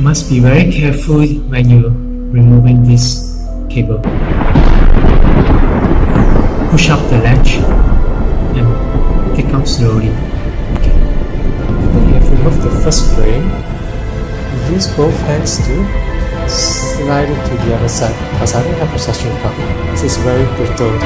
must be very careful when you're removing this cable. Push up the latch and take out slowly. When you have removed the first frame, use both hands to slide it to the other side, because I don't have a suction cup. This is very brittle.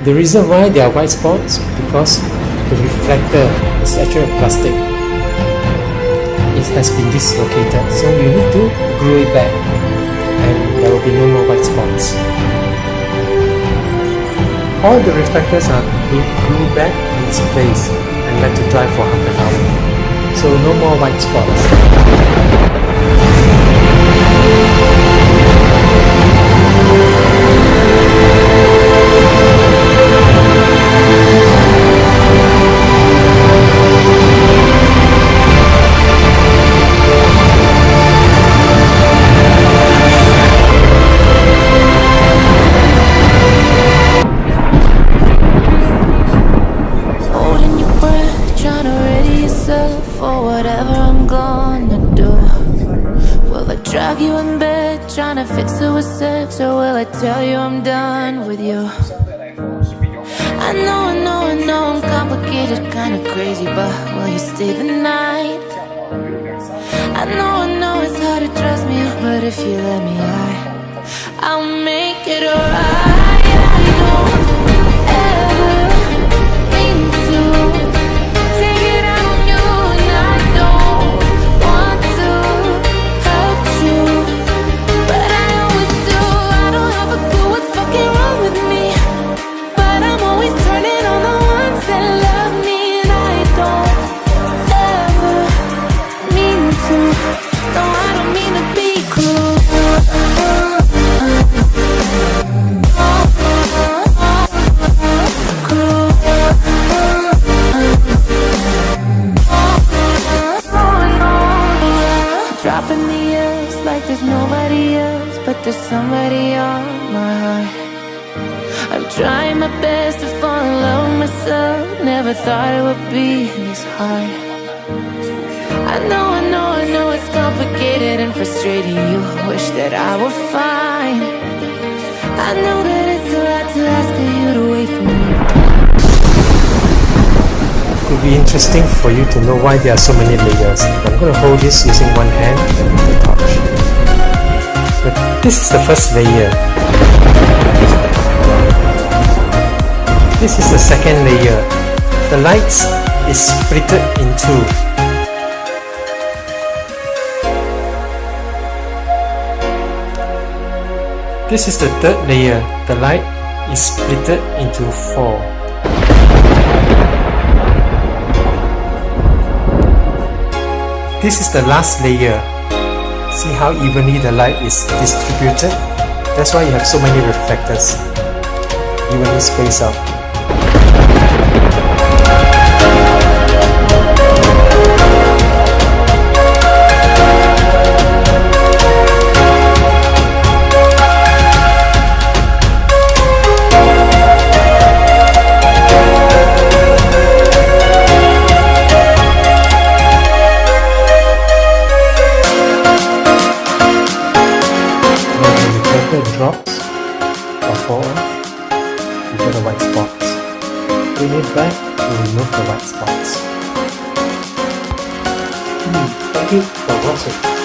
The reason why they are white spots because the reflector is actually plastic. It has been dislocated, so you need to glue it back and there will be no more white spots. All the reflectors are glued back in its place and let to dry for half an hour, so no more white spots. Drag you in bed, trying to fix it with sex, or will I tell you I'm done with you? I know I'm complicated, kinda crazy, but will you stay the night? I know it's hard to trust me, but if you let me, I'll make it alright. I don't ever mean to take it out on you, and I don't want to hurt you, but I always do. I don't have a clue what's fucking wrong with me, but I'm always turning on the ones that love me, and I don't ever mean to. No, I don't mean to be cruel. Dropping the years like there's nobody else, but there's somebody on my heart. I'm trying my best to fall in love with myself. Never thought it would be this hard. I know it's complicated and frustrating. You wish that I were fine. I know that it's a lot to ask of you to wait for me. It could be interesting for you to know why there are so many layers. I'm going to hold this using one hand and with the touch. But this is the first layer. This is the second layer. The lights is splitted in two. This is the third layer. The light is splitted into four. This is the last layer. See how evenly the light is distributed? That's why you have so many reflectors. Evenly spaced out. Drops or fall, you get the white spots. Bring it back to remove the white spots. Thank you for watching.